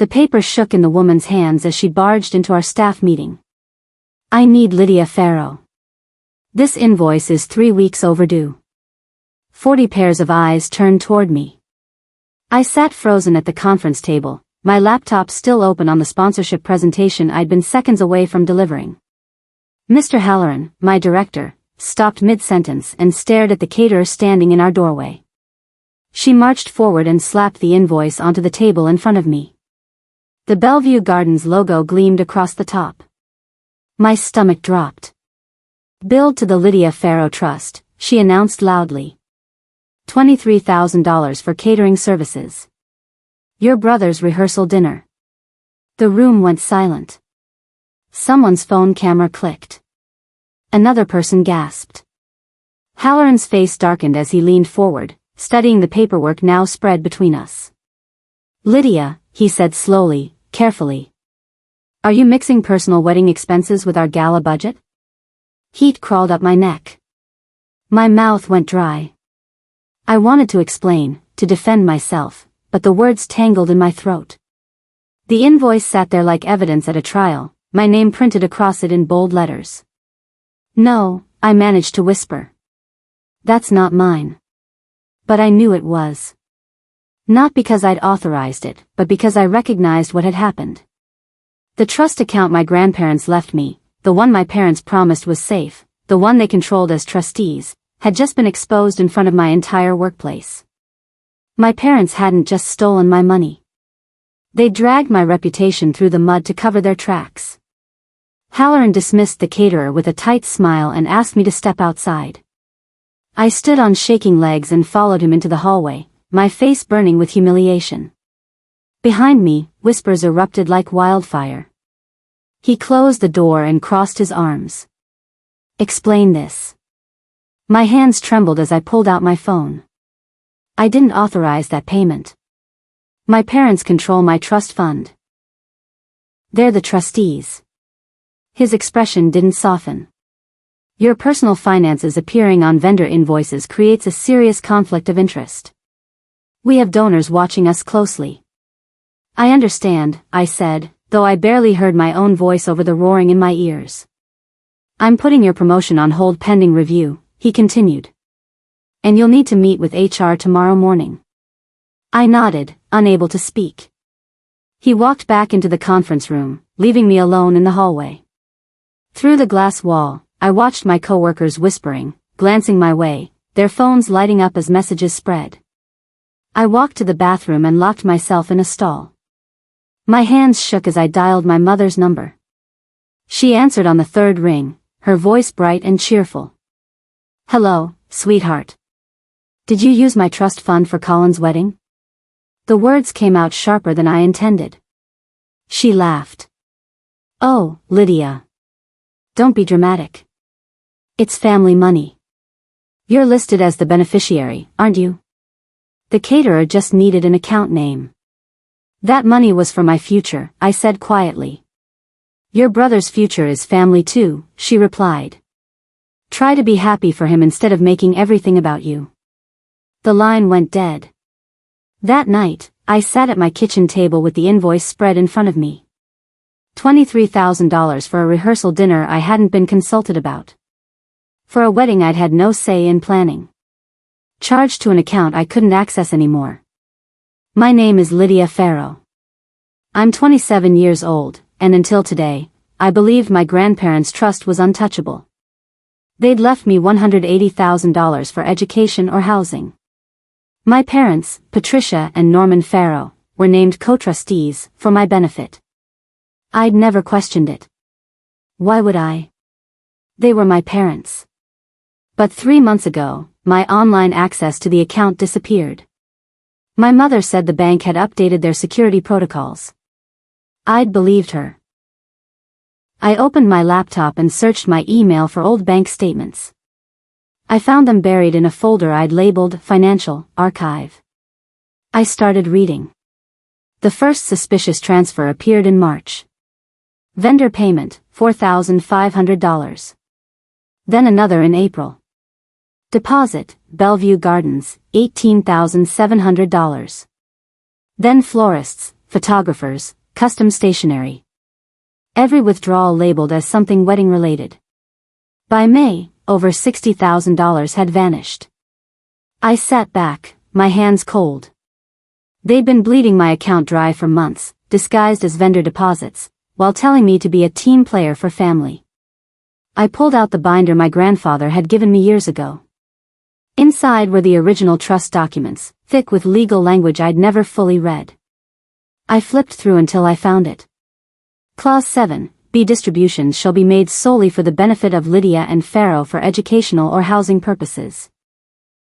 The paper shook in the woman's hands as she barged into our staff meeting. I need Lydia Farrow. This invoice is 3 weeks overdue. 40 pairs of eyes turned toward me. I sat frozen at the conference table, my laptop still open on the sponsorship presentation I'd been seconds away from delivering. Mr. Halloran, my director, stopped mid-sentence and stared at the caterer standing in our doorway. She marched forward and slapped the invoice onto the table in front of me. The Bellevue Gardens logo gleamed across the top. My stomach dropped. Billed to the Lydia Farrow Trust, she announced loudly. $23,000 for catering services. Your brother's rehearsal dinner. The room went silent. Someone's phone camera clicked. Another person gasped. Halloran's face darkened as he leaned forward, studying the paperwork now spread between us. Lydia, he said slowly, carefully. Are you mixing personal wedding expenses with our gala budget? Heat crawled up my neck. My mouth went dry. I wanted to explain, to defend myself, but the words tangled in my throat. The invoice sat there like evidence at a trial, my name printed across it in bold letters. No, I managed to whisper. That's not mine. But I knew it was. Not because I'd authorized it, but because I recognized what had happened. The trust account my grandparents left me, the one my parents promised was safe, the one they controlled as trustees, had just been exposed in front of my entire workplace. My parents hadn't just stolen my money. They dragged my reputation through the mud to cover their tracks. Halloran dismissed the caterer with a tight smile and asked me to step outside. I stood on shaking legs and followed him into the hallway, my face burning with humiliation. Behind me, whispers erupted like wildfire. He closed the door and crossed his arms. Explain this. My hands trembled as I pulled out my phone. I didn't authorize that payment. My parents control my trust fund. They're the trustees. His expression didn't soften. Your personal finances appearing on vendor invoices creates a serious conflict of interest. We have donors watching us closely. I understand, I said, though I barely heard my own voice over the roaring in my ears. I'm putting your promotion on hold pending review, he continued. And you'll need to meet with HR tomorrow morning. I nodded, unable to speak. He walked back into the conference room, leaving me alone in the hallway. Through the glass wall, I watched my coworkers whispering, glancing my way, their phones lighting up as messages spread. I walked to the bathroom and locked myself in a stall. My hands shook as I dialed my mother's number. She answered on the third ring, her voice bright and cheerful. Hello, sweetheart. Did you use my trust fund for Colin's wedding? The words came out sharper than I intended. She laughed. Oh, Lydia. Don't be dramatic. It's family money. You're listed as the beneficiary, aren't you? The caterer just needed an account name. That money was for my future, I said quietly. Your brother's future is family too, she replied. Try to be happy for him instead of making everything about you. The line went dead. That night, I sat at my kitchen table with the invoice spread in front of me. $23,000 for a rehearsal dinner I hadn't been consulted about. For a wedding I'd had no say in planning. Charged to an account I couldn't access anymore. My name is Lydia Farrow. I'm 27 years old, and until today, I believed my grandparents' trust was untouchable. They'd left me $180,000 for education or housing. My parents, Patricia and Norman Farrow, were named co-trustees for my benefit. I'd never questioned it. Why would I? They were my parents. But 3 months ago, my online access to the account disappeared. My mother said the bank had updated their security protocols. I'd believed her. I opened my laptop and searched my email for old bank statements. I found them buried in a folder I'd labeled Financial Archive. I started reading. The first suspicious transfer appeared in March. Vendor payment, $4,500. Then another in April. Deposit, Bellevue Gardens, $18,700. Then florists, photographers, custom stationery. Every withdrawal labeled as something wedding-related. By May, over $60,000 had vanished. I sat back, my hands cold. They'd been bleeding my account dry for months, disguised as vendor deposits, while telling me to be a team player for family. I pulled out the binder my grandfather had given me years ago. Inside were the original trust documents, thick with legal language I'd never fully read. I flipped through until I found it. Clause 7, B. Distributions shall be made solely for the benefit of Lydia and Pharaoh for educational or housing purposes.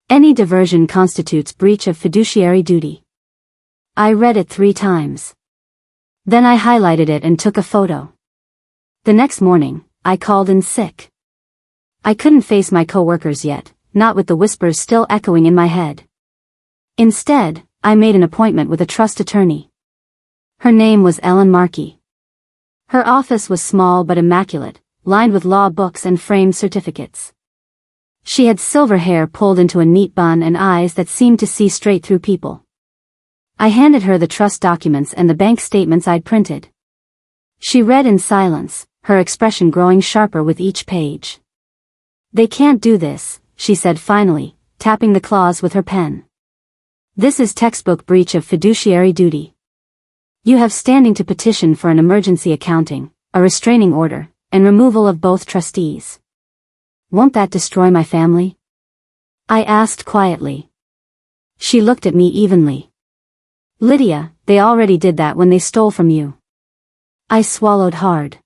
Any diversion constitutes breach of fiduciary duty. I read it 3 times. Then I highlighted it and took a photo. The next morning, I called in sick. I couldn't face my coworkers yet, not with the whispers still echoing in my head. Instead, I made an appointment with a trust attorney. Her name was Ellen Markey. Her office was small but immaculate, lined with law books and framed certificates. She had silver hair pulled into a neat bun and eyes that seemed to see straight through people. I handed her the trust documents and the bank statements I'd printed. She read in silence, her expression growing sharper with each page. "They can't do this," she said finally, tapping the clause with her pen. "This is textbook breach of fiduciary duty. You have standing to petition for an emergency accounting, a restraining order, and removal of both trustees." "Won't that destroy my family?" I asked quietly. She looked at me evenly. "Lydia, they already did that when they stole from you." I swallowed hard.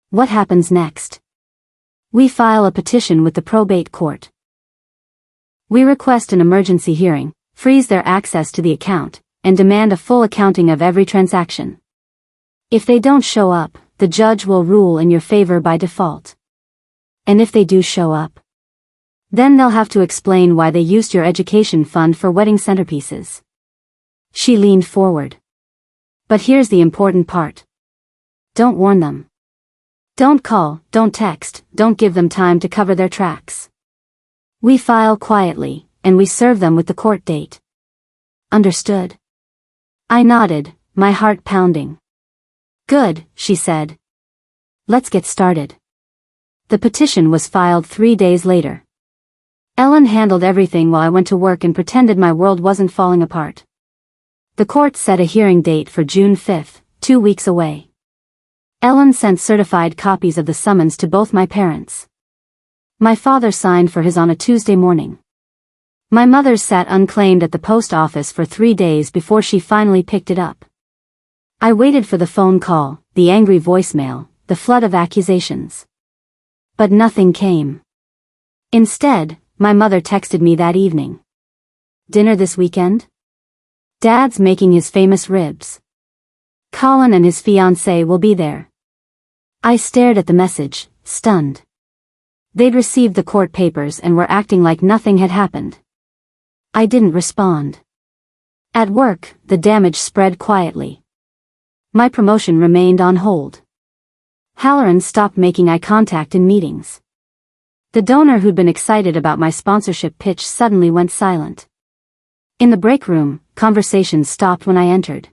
"What happens next?" "We file a petition with the probate court. We request an emergency hearing, freeze their access to the account, and demand a full accounting of every transaction. If they don't show up, the judge will rule in your favor by default. And if they do show up, then they'll have to explain why they used your education fund for wedding centerpieces." She leaned forward. "But here's the important part. Don't warn them. Don't call, don't text, don't give them time to cover their tracks. We file quietly, and we serve them with the court date." "Understood?" I nodded, my heart pounding. "Good," she said. "Let's get started." The petition was filed 3 days later. Ellen handled everything while I went to work and pretended my world wasn't falling apart. The court set a hearing date for June 5, 2 weeks away. Ellen sent certified copies of the summons to both my parents. My father signed for his on a Tuesday morning. My mother sat unclaimed at the post office for 3 days before she finally picked it up. I waited for the phone call, the angry voicemail, the flood of accusations. But nothing came. Instead, my mother texted me that evening. "Dinner this weekend? Dad's making his famous ribs. Colin and his fiancée will be there." I stared at the message, stunned. They'd received the court papers and were acting like nothing had happened. I didn't respond. At work, the damage spread quietly. My promotion remained on hold. Halloran stopped making eye contact in meetings. The donor who'd been excited about my sponsorship pitch suddenly went silent. In the break room, conversations stopped when I entered.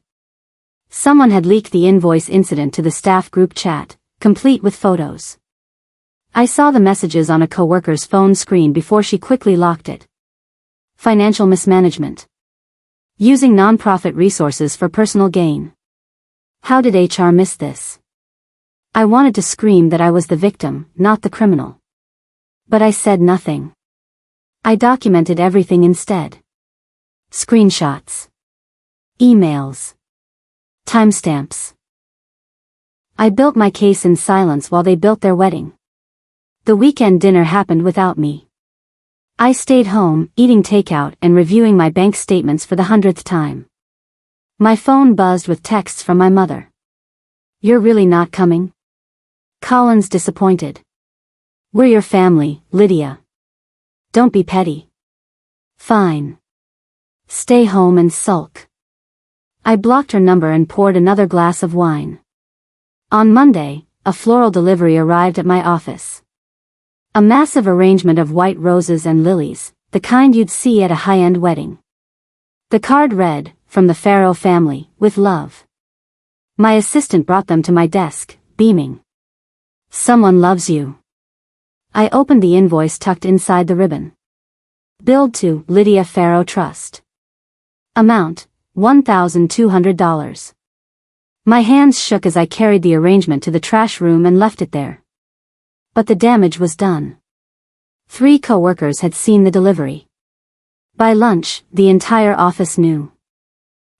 Someone had leaked the invoice incident to the staff group chat, complete with photos. I saw the messages on a coworker's phone screen before she quickly locked it. Financial mismanagement. Using nonprofit resources for personal gain. How did HR miss this? I wanted to scream that I was the victim, not the criminal. But I said nothing. I documented everything instead. Screenshots. Emails. Timestamps. I built my case in silence while they built their wedding. The weekend dinner happened without me. I stayed home, eating takeout and reviewing my bank statements for the 100th time. My phone buzzed with texts from my mother. "You're really not coming?" Colin's disappointed. "We're your family, Lydia. Don't be petty." "Fine. Stay home and sulk." I blocked her number and poured another glass of wine. On Monday, a floral delivery arrived at my office. A massive arrangement of white roses and lilies, the kind you'd see at a high-end wedding. The card read, from the Pharaoh family, with love. My assistant brought them to my desk, beaming. Someone loves you. I opened the invoice tucked inside the ribbon. Billed to Lydia Pharaoh Trust. Amount, $1,200. My hands shook as I carried the arrangement to the trash room and left it there. But the damage was done. 3 co-workers had seen the delivery. By lunch, the entire office knew.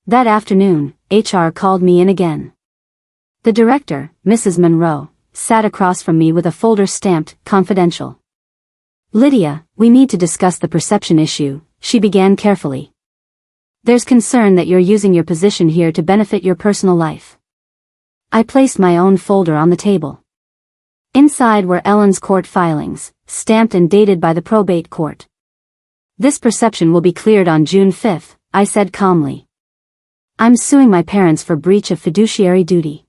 That afternoon, HR called me in again. The director, Mrs. Monroe, sat across from me with a folder stamped, confidential. Lydia, we need to discuss the perception issue, she began carefully. There's concern that you're using your position here to benefit your personal life. I placed my own folder on the table. Inside were Ellen's court filings, stamped and dated by the probate court. This perception will be cleared on June 5th, I said calmly. I'm suing my parents for breach of fiduciary duty.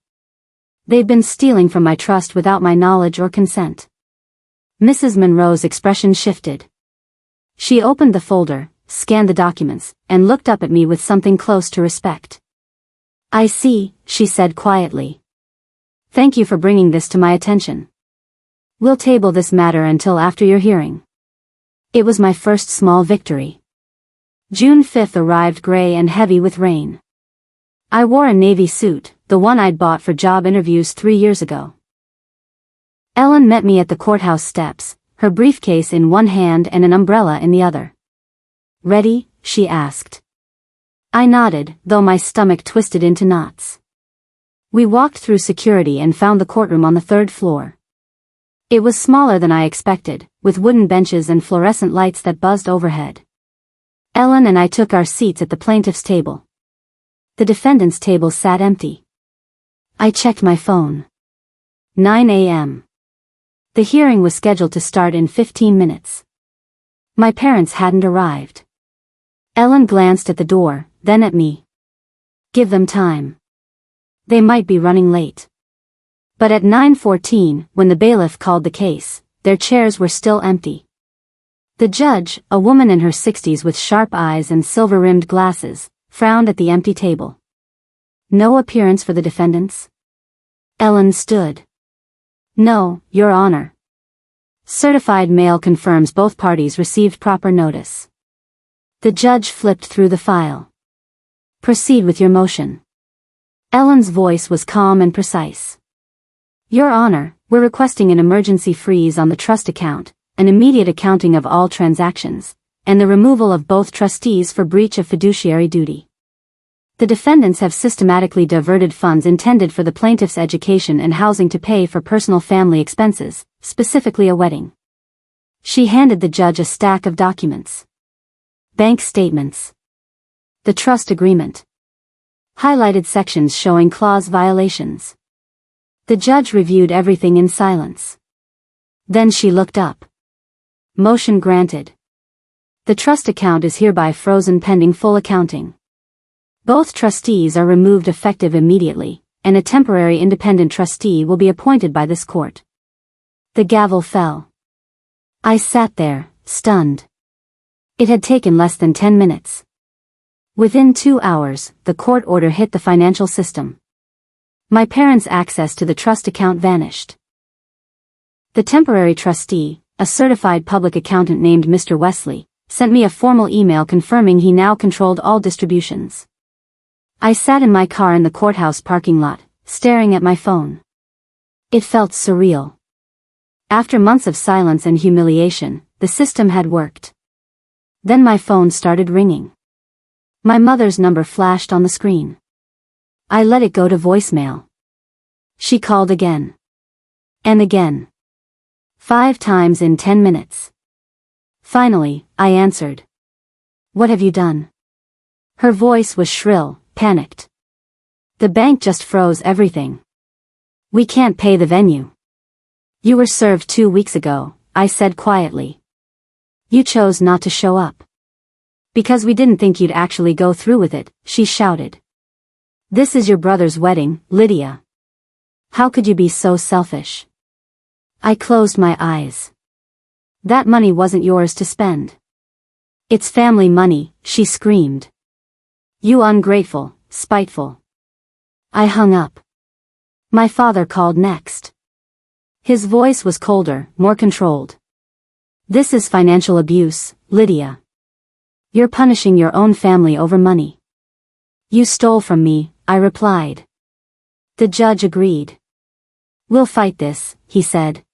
They've been stealing from my trust without my knowledge or consent. Mrs. Monroe's expression shifted. She opened the folder, scanned the documents, and looked up at me with something close to respect. I see, she said quietly. Thank you for bringing this to my attention. We'll table this matter until after your hearing. It was my first small victory. June 5th arrived gray and heavy with rain. I wore a navy suit, the one I'd bought for job interviews 3 years ago. Ellen met me at the courthouse steps, her briefcase in one hand and an umbrella in the other. Ready? She asked. I nodded, though my stomach twisted into knots. We walked through security and found the courtroom on the 3rd floor. It was smaller than I expected, with wooden benches and fluorescent lights that buzzed overhead. Ellen and I took our seats at the plaintiff's table. The defendant's table sat empty. I checked my phone. 9 a.m. The hearing was scheduled to start in 15 minutes. My parents hadn't arrived. Ellen glanced at the door, then at me. Give them time. They might be running late. But at 9:14, when the bailiff called the case, their chairs were still empty. The judge, a woman in her 60s with sharp eyes and silver-rimmed glasses, frowned at the empty table. No appearance for the defendants? Ellen stood. No, Your Honor. Certified mail confirms both parties received proper notice. The judge flipped through the file. Proceed with your motion. Ellen's voice was calm and precise. Your Honor, we're requesting an emergency freeze on the trust account, an immediate accounting of all transactions, and the removal of both trustees for breach of fiduciary duty. The defendants have systematically diverted funds intended for the plaintiff's education and housing to pay for personal family expenses, specifically a wedding. She handed the judge a stack of documents. Bank statements. The trust agreement. Highlighted sections showing clause violations. The judge reviewed everything in silence. Then she looked up. Motion granted. The trust account is hereby frozen pending full accounting. Both trustees are removed effective immediately, and a temporary independent trustee will be appointed by this court. The gavel fell. I sat there, stunned. It had taken less than 10 minutes. Within 2 hours, the court order hit the financial system. My parents' access to the trust account vanished. The temporary trustee, a certified public accountant named Mr. Wesley, sent me a formal email confirming he now controlled all distributions. I sat in my car in the courthouse parking lot, staring at my phone. It felt surreal. After months of silence and humiliation, the system had worked. Then my phone started ringing. My mother's number flashed on the screen. I let it go to voicemail. She called again. And again. 5 times in 10 minutes. Finally, I answered. What have you done? Her voice was shrill, panicked. The bank just froze everything. We can't pay the venue. You were served 2 weeks ago, I said quietly. You chose not to show up. Because we didn't think you'd actually go through with it, she shouted. This is your brother's wedding, Lydia. How could you be so selfish? I closed my eyes. That money wasn't yours to spend. It's family money, she screamed. You ungrateful, spiteful. I hung up. My father called next. His voice was colder, more controlled. This is financial abuse, Lydia. You're punishing your own family over money. You stole from me, I replied. The judge agreed. We'll fight this, he said.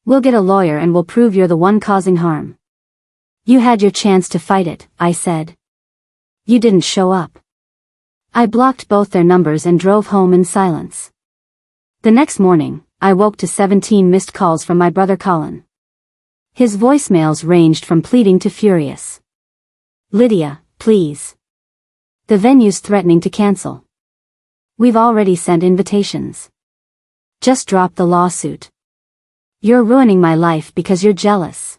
We'll get a lawyer and we'll prove you're the one causing harm. You had your chance to fight it, I said. You didn't show up. I blocked both their numbers and drove home in silence. The next morning, I woke to 17 missed calls from my brother Colin. His voicemails ranged from pleading to furious. Lydia, please. The venue's threatening to cancel. We've already sent invitations. Just drop the lawsuit. You're ruining my life because you're jealous.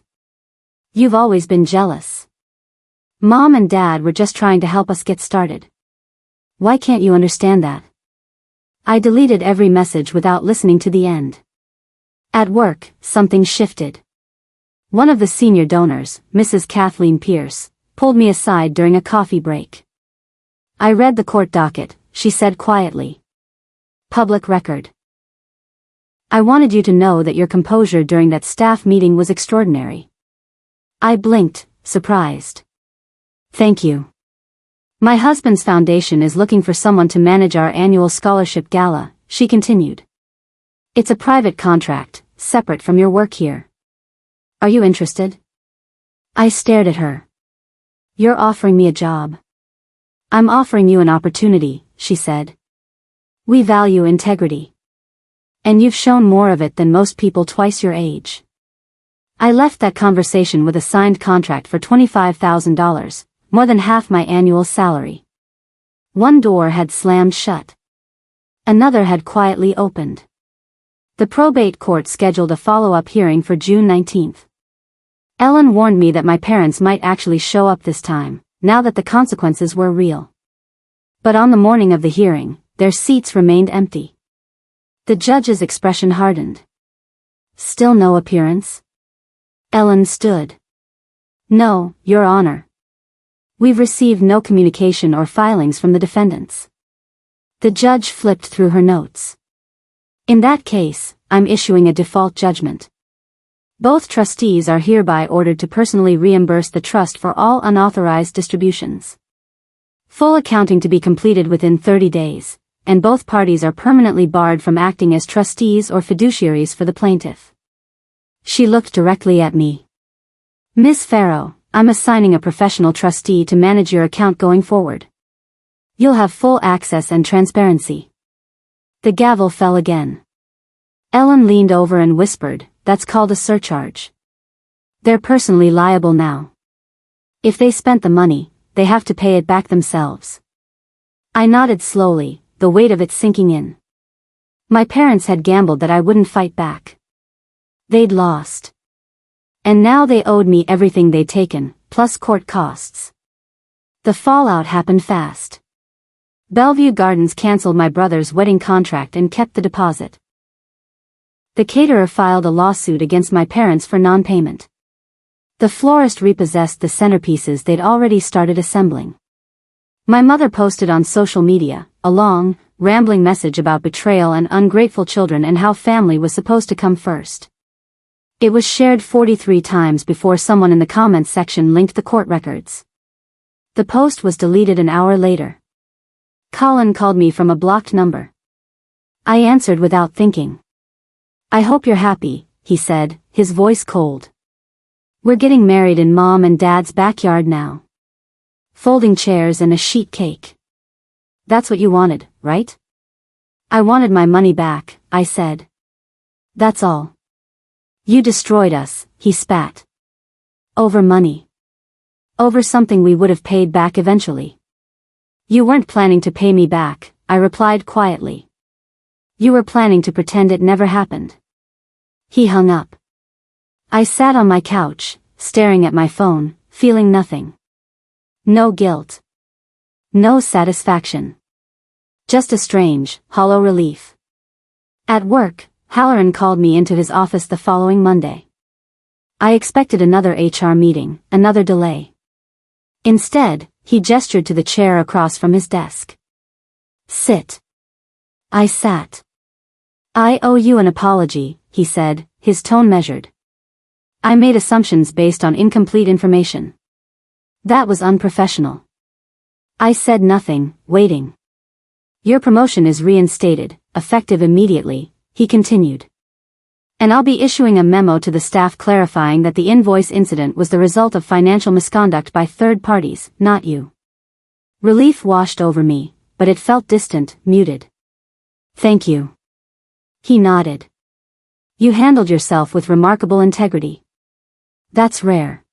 You've always been jealous. Mom and Dad were just trying to help us get started. Why can't you understand that? I deleted every message without listening to the end. At work, something shifted. One of the senior donors, Mrs. Kathleen Pierce, pulled me aside during a coffee break. I read the court docket, she said quietly. Public record. I wanted you to know that your composure during that staff meeting was extraordinary. I blinked, surprised. Thank you. My husband's foundation is looking for someone to manage our annual scholarship gala, she continued. It's a private contract, separate from your work here. Are you interested? I stared at her. You're offering me a job. I'm offering you an opportunity, she said. We value integrity. And you've shown more of it than most people twice your age. I left that conversation with a signed contract for $25,000, more than half my annual salary. One door had slammed shut. Another had quietly opened. The probate court scheduled a follow-up hearing for June 19th. Ellen warned me that my parents might actually show up this time, now that the consequences were real. But on the morning of the hearing, their seats remained empty. The judge's expression hardened. Still no appearance? Ellen stood. No, Your Honor. We've received no communication or filings from the defendants. The judge flipped through her notes. In that case, I'm issuing a default judgment. Both trustees are hereby ordered to personally reimburse the trust for all unauthorized distributions. Full accounting to be completed within 30 days, and both parties are permanently barred from acting as trustees or fiduciaries for the plaintiff. She looked directly at me. Miss Farrow, I'm assigning a professional trustee to manage your account going forward. You'll have full access and transparency. The gavel fell again. Ellen leaned over and whispered, That's called a surcharge. They're personally liable now. If they spent the money, they have to pay it back themselves. I nodded slowly, the weight of it sinking in. My parents had gambled that I wouldn't fight back. They'd lost. And now they owed me everything they'd taken, plus court costs. The fallout happened fast. Bellevue Gardens canceled my brother's wedding contract and kept the deposit. The caterer filed a lawsuit against my parents for non-payment. The florist repossessed the centerpieces they'd already started assembling. My mother posted on social media, a long, rambling message about betrayal and ungrateful children and how family was supposed to come first. It was shared 43 times before someone in the comments section linked the court records. The post was deleted an hour later. Colin called me from a blocked number. I answered without thinking. I hope you're happy, he said, his voice cold. We're getting married in Mom and Dad's backyard now. Folding chairs and a sheet cake. That's what you wanted, right? I wanted my money back, I said. That's all. You destroyed us, he spat. Over money. Over something we would have paid back eventually. You weren't planning to pay me back, I replied quietly. You were planning to pretend it never happened. He hung up. I sat on my couch, staring at my phone, feeling nothing. No guilt. No satisfaction. Just a strange, hollow relief. At work, Halloran called me into his office the following Monday. I expected another HR meeting, another delay. Instead, he gestured to the chair across from his desk. Sit. I sat. I owe you an apology, he said, his tone measured. I made assumptions based on incomplete information. That was unprofessional. I said nothing, waiting. Your promotion is reinstated, effective immediately, he continued. And I'll be issuing a memo to the staff clarifying that the invoice incident was the result of financial misconduct by third parties, not you. Relief washed over me, but it felt distant, muted. Thank you. He nodded. You handled yourself with remarkable integrity. That's rare.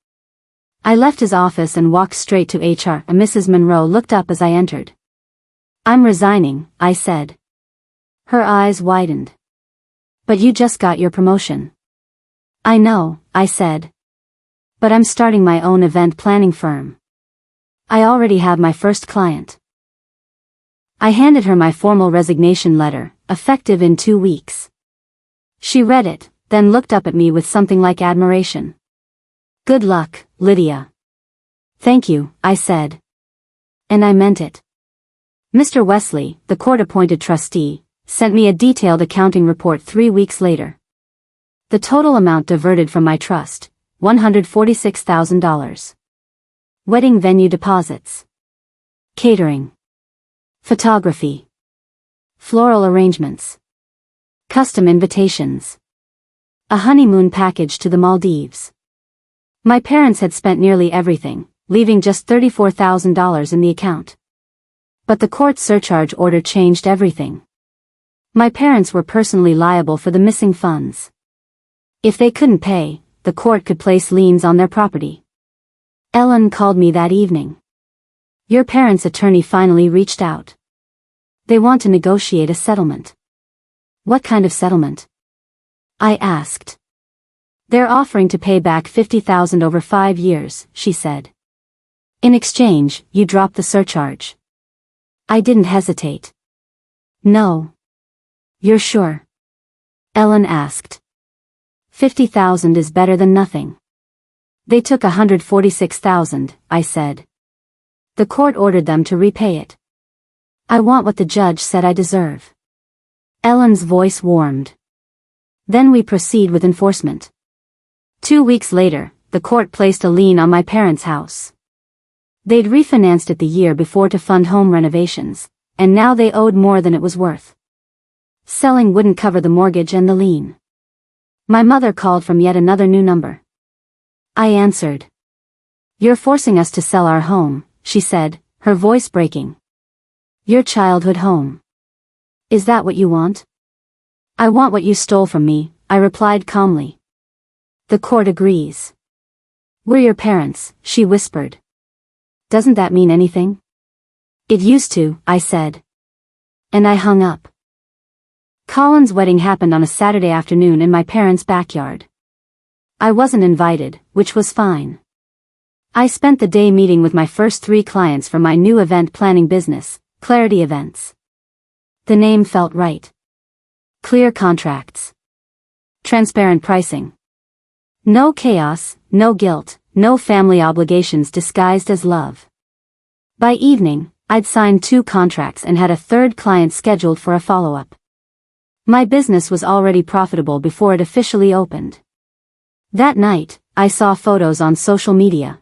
I left his office and walked straight to HR, and Mrs. Monroe looked up as I entered. I'm resigning, I said. Her eyes widened. But you just got your promotion. I know, I said. But I'm starting my own event planning firm. I already have my first client. I handed her my formal resignation letter, effective in 2 weeks. She read it, then looked up at me with something like admiration. Good luck, Lydia. Thank you, I said. And I meant it. Mr. Wesley, the court-appointed trustee, sent me a detailed accounting report 3 weeks later. The total amount diverted from my trust, $146,000. Wedding venue deposits. Catering. Photography. Floral arrangements. Custom invitations. A honeymoon package to the Maldives. My parents had spent nearly everything, leaving just $34,000 in the account. But the court surcharge order changed everything. My parents were personally liable for the missing funds. If they couldn't pay, the court could place liens on their property. Ellen called me that evening. Your parents' attorney finally reached out. They want to negotiate a settlement. What kind of settlement? I asked. They're offering to pay back $50,000 over 5 years, she said. In exchange, you drop the surcharge. I didn't hesitate. No. You're sure? Ellen asked. $50,000 is better than nothing. They took $146,000, I said. The court ordered them to repay it. I want what the judge said I deserve. Ellen's voice warmed. Then we proceed with enforcement. 2 weeks later, the court placed a lien on my parents' house. They'd refinanced it the year before to fund home renovations, and now they owed more than it was worth. Selling wouldn't cover the mortgage and the lien. My mother called from yet another new number. I answered. You're forcing us to sell our home, she said, her voice breaking. Your childhood home. Is that what you want? I want what you stole from me, I replied calmly. The court agrees. We're your parents, she whispered. Doesn't that mean anything? It used to, I said. And I hung up. Colin's wedding happened on a Saturday afternoon in my parents' backyard. I wasn't invited, which was fine. I spent the day meeting with my first 3 clients for my new event planning business, Clarity Events. The name felt right. Clear contracts. Transparent pricing. No chaos, no guilt, no family obligations disguised as love. By evening, I'd signed 2 contracts and had a 3rd client scheduled for a follow-up. My business was already profitable before it officially opened. That night, I saw photos on social media.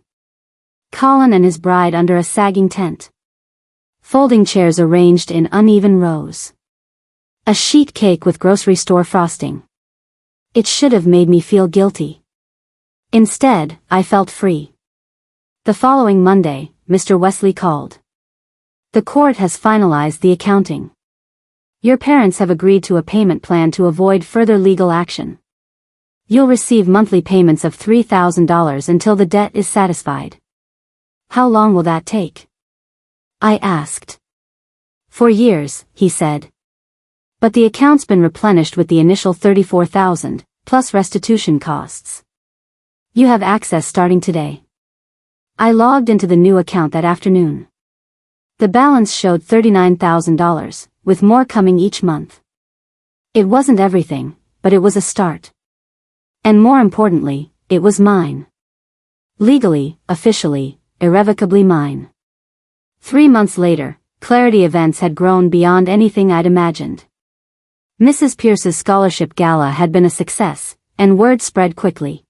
Colin and his bride under a sagging tent. Folding chairs arranged in uneven rows. A sheet cake with grocery store frosting. It should have made me feel guilty. Instead, I felt free. The following Monday, Mr. Wesley called. The court has finalized the accounting. Your parents have agreed to a payment plan to avoid further legal action. You'll receive monthly payments of $3,000 until the debt is satisfied. How long will that take? I asked. For years, he said. But the account's been replenished with the initial $34,000, plus restitution costs. You have access starting today. I logged into the new account that afternoon. The balance showed $39,000, with more coming each month. It wasn't everything, but it was a start. And more importantly, it was mine. Legally, officially, irrevocably mine. 3 months later, Clarity events had grown beyond anything I'd imagined. Mrs. Pierce's scholarship gala had been a success, and word spread quickly.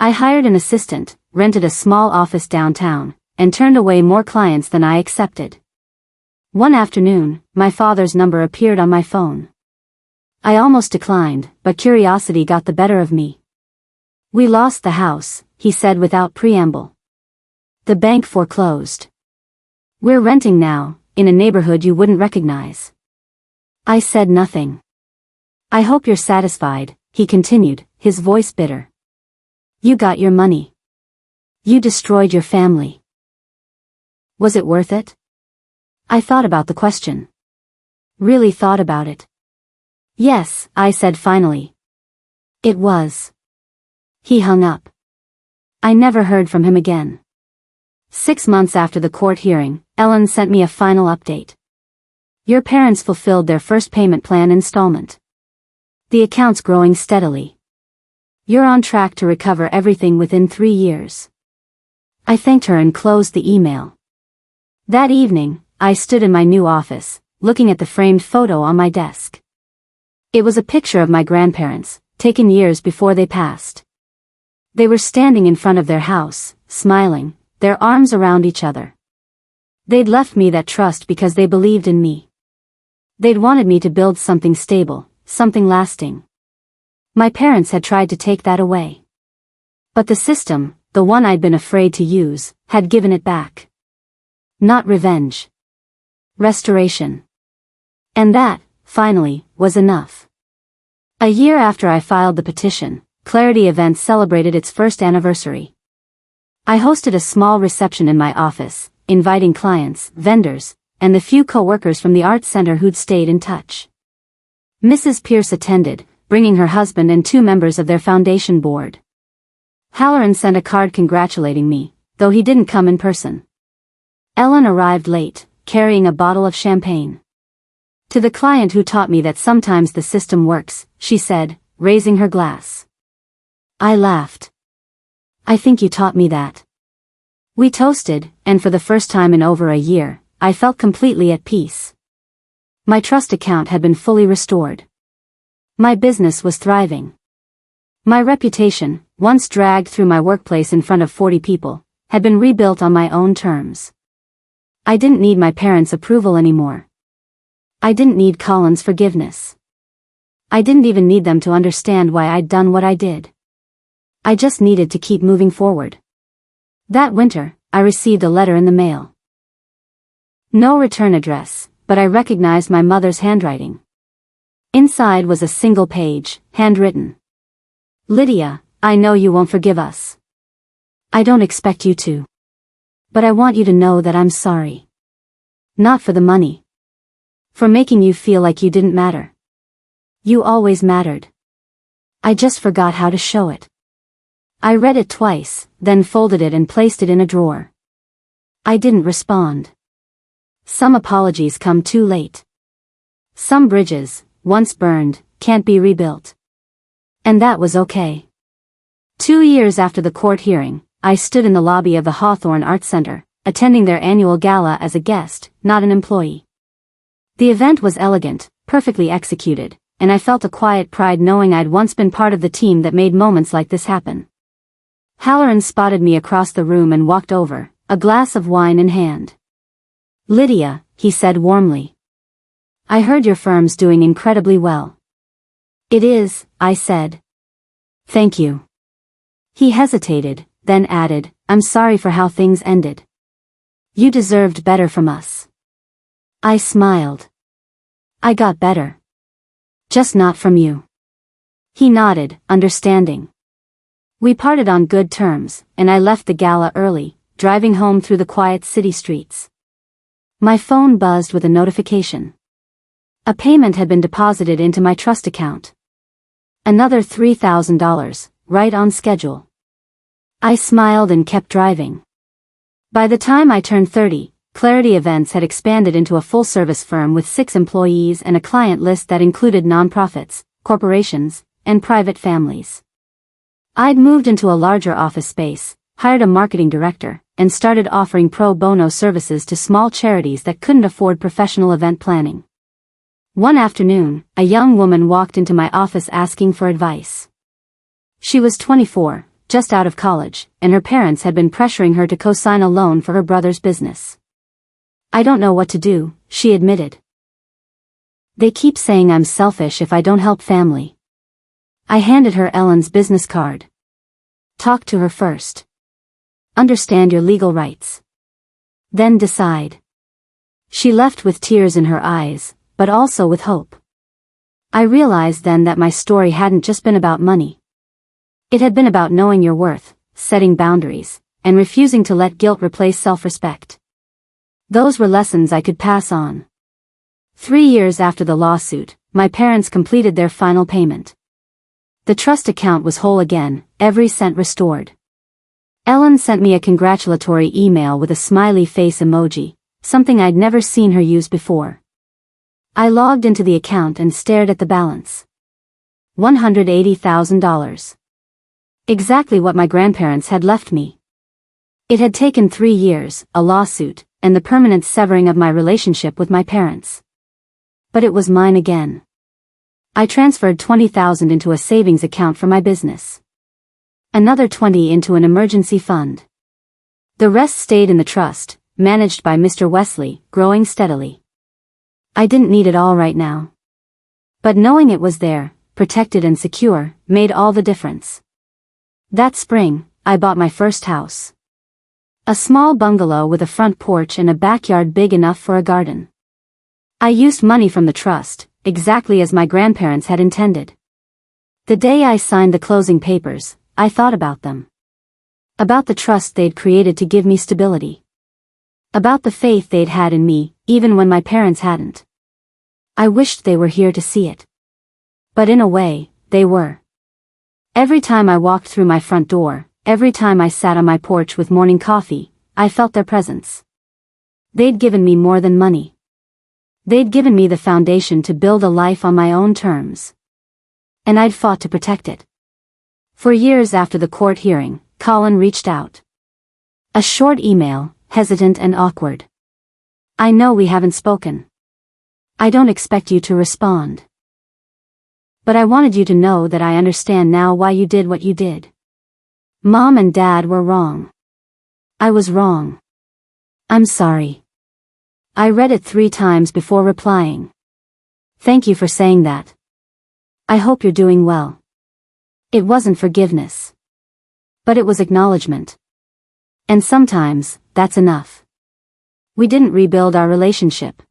I hired an assistant, rented a small office downtown, and turned away more clients than I accepted. One afternoon, my father's number appeared on my phone. I almost declined, but curiosity got the better of me. "We lost the house," he said without preamble. "The bank foreclosed. We're renting now, in a neighborhood you wouldn't recognize." I said nothing. "I hope you're satisfied," he continued, his voice bitter. "You got your money. You destroyed your family. Was it worth it?" I thought about the question. Really thought about it. "Yes," I said finally. "It was." He hung up. I never heard from him again. 6 months after the court hearing, Ellen sent me a final update. "Your parents fulfilled their first payment plan installment. The account's growing steadily. You're on track to recover everything within 3 years." I thanked her and closed the email. That evening, I stood in my new office, looking at the framed photo on my desk. It was a picture of my grandparents, taken years before they passed. They were standing in front of their house, smiling, their arms around each other. They'd left me that trust because they believed in me. They'd wanted me to build something stable, something lasting. My parents had tried to take that away. But the system, the one I'd been afraid to use, had given it back. Not revenge. Restoration. And that, finally, was enough. A year after I filed the petition, Clarity Events celebrated its first anniversary. I hosted a small reception in my office, inviting clients, vendors, and the few co-workers from the arts center who'd stayed in touch. Mrs. Pierce attended, bringing her husband and 2 members of their foundation board. Halloran sent a card congratulating me, though he didn't come in person. Ellen arrived late, carrying a bottle of champagne. "To the client who taught me that sometimes the system works," she said, raising her glass. I laughed. "I think you taught me that." We toasted, and for the first time in over a year, I felt completely at peace. My trust account had been fully restored. My business was thriving. My reputation, once dragged through my workplace in front of 40 people, had been rebuilt on my own terms. I didn't need my parents' approval anymore. I didn't need Colin's forgiveness. I didn't even need them to understand why I'd done what I did. I just needed to keep moving forward. That winter, I received a letter in the mail. No return address, but I recognized my mother's handwriting. Inside was a single page, handwritten. "Lydia, I know you won't forgive us. I don't expect you to. But I want you to know that I'm sorry. Not for the money. For making you feel like you didn't matter. You always mattered. I just forgot how to show it." I read it twice, then folded it and placed it in a drawer. I didn't respond. Some apologies come too late. Some bridges, once burned, can't be rebuilt. And that was okay. 2 years after the court hearing, I stood in the lobby of the Hawthorne Arts Center, attending their annual gala as a guest, not an employee. The event was elegant, perfectly executed, and I felt a quiet pride knowing I'd once been part of the team that made moments like this happen. Halloran spotted me across the room and walked over, a glass of wine in hand. "Lydia," he said warmly. "I heard your firm's doing incredibly well." "It is," I said. "Thank you." He hesitated, then added, "I'm sorry for how things ended. You deserved better from us." I smiled. "I got better. Just not from you." He nodded, understanding. We parted on good terms, and I left the gala early, driving home through the quiet city streets. My phone buzzed with a notification. A payment had been deposited into my trust account. Another $3,000, right on schedule. I smiled and kept driving. By the time I turned 30, Clarity Events had expanded into a full-service firm with 6 employees and a client list that included nonprofits, corporations, and private families. I'd moved into a larger office space, hired a marketing director, and started offering pro bono services to small charities that couldn't afford professional event planning. One afternoon, a young woman walked into my office asking for advice. She was 24, just out of college, and her parents had been pressuring her to co-sign a loan for her brother's business. "I don't know what to do," she admitted. "They keep saying I'm selfish if I don't help family." I handed her Ellen's business card. "Talk to her first. Understand your legal rights. Then decide." She left with tears in her eyes, but also with hope. I realized then that my story hadn't just been about money. It had been about knowing your worth, setting boundaries, and refusing to let guilt replace self-respect. Those were lessons I could pass on. 3 years after the lawsuit, my parents completed their final payment. The trust account was whole again, every cent restored. Ellen sent me a congratulatory email with a smiley face emoji, something I'd never seen her use before. I logged into the account and stared at the balance. $180,000. Exactly what my grandparents had left me. It had taken 3 years, a lawsuit, and the permanent severing of my relationship with my parents. But it was mine again. I transferred $20,000 into a savings account for my business. Another $20,000 into an emergency fund. The rest stayed in the trust, managed by Mr. Wesley, growing steadily. I didn't need it all right now. But knowing it was there, protected and secure, made all the difference. That spring, I bought my first house. A small bungalow with a front porch and a backyard big enough for a garden. I used money from the trust, exactly as my grandparents had intended. The day I signed the closing papers, I thought about them. About the trust they'd created to give me stability. About the faith they'd had in me, even when my parents hadn't. I wished they were here to see it. But in a way, they were. Every time I walked through my front door, every time I sat on my porch with morning coffee, I felt their presence. They'd given me more than money. They'd given me the foundation to build a life on my own terms. And I'd fought to protect it. For years after the court hearing, Colin reached out. A short email, hesitant and awkward. "I know we haven't spoken. I don't expect you to respond. But I wanted you to know that I understand now why you did what you did. Mom and Dad were wrong. I was wrong. I'm sorry." I read it 3 times before replying. "Thank you for saying that. I hope you're doing well." It wasn't forgiveness. But it was acknowledgement. And sometimes, that's enough. We didn't rebuild our relationship.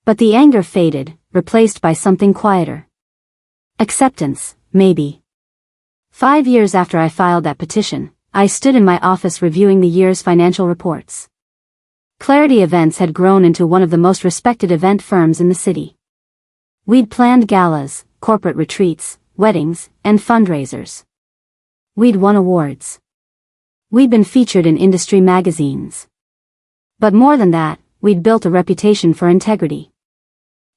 But the anger faded, replaced by something quieter. Acceptance, maybe. 5 years after I filed that petition, I stood in my office reviewing the year's financial reports. Clarity Events had grown into one of the most respected event firms in the city. We'd planned galas, corporate retreats, weddings, and fundraisers. We'd won awards. We'd been featured in industry magazines. But more than that, we'd built a reputation for integrity.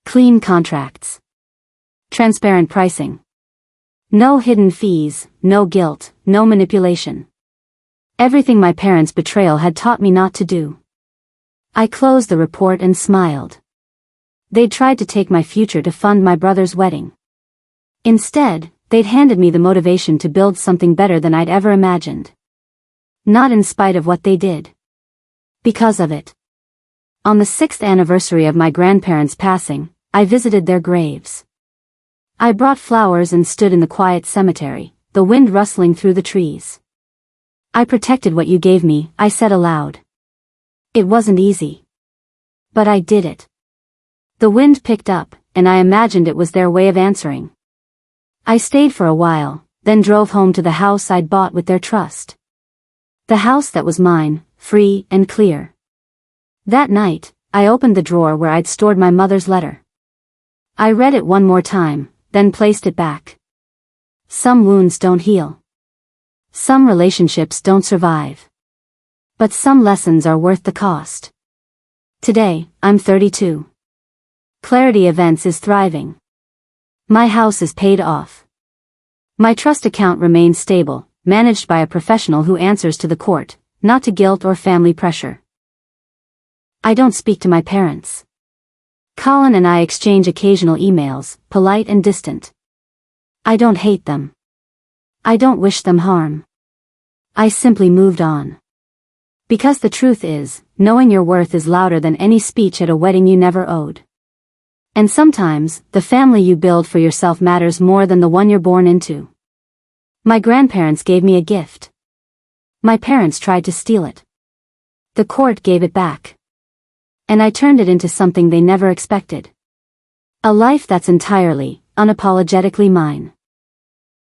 Clean contracts. Transparent pricing. No hidden fees, no guilt, no manipulation. Everything my parents' betrayal had taught me not to do. I closed the report and smiled. They'd tried to take my future to fund my brother's wedding. Instead, they'd handed me the motivation to build something better than I'd ever imagined. Not in spite of what they did. Because of it. On the 6th anniversary of my grandparents' passing, I visited their graves. I brought flowers and stood in the quiet cemetery, the wind rustling through the trees. "I protected what you gave me," I said aloud. It wasn't easy. But I did it. The wind picked up, and I imagined it was their way of answering. I stayed for a while, then drove home to the house I'd bought with their trust. The house that was mine, free and clear. That night, I opened the drawer where I'd stored my mother's letter. I read it one more time, then placed it back. Some wounds don't heal. Some relationships don't survive. But some lessons are worth the cost. Today, I'm 32. Clarity Events is thriving. My house is paid off. My trust account remains stable, managed by a professional who answers to the court, not to guilt or family pressure. I don't speak to my parents. Colin and I exchange occasional emails, polite and distant. I don't hate them. I don't wish them harm. I simply moved on. Because the truth is, knowing your worth is louder than any speech at a wedding you never owed. And sometimes, the family you build for yourself matters more than the one you're born into. My grandparents gave me a gift. My parents tried to steal it. The court gave it back. And I turned it into something they never expected. A life that's entirely, unapologetically mine.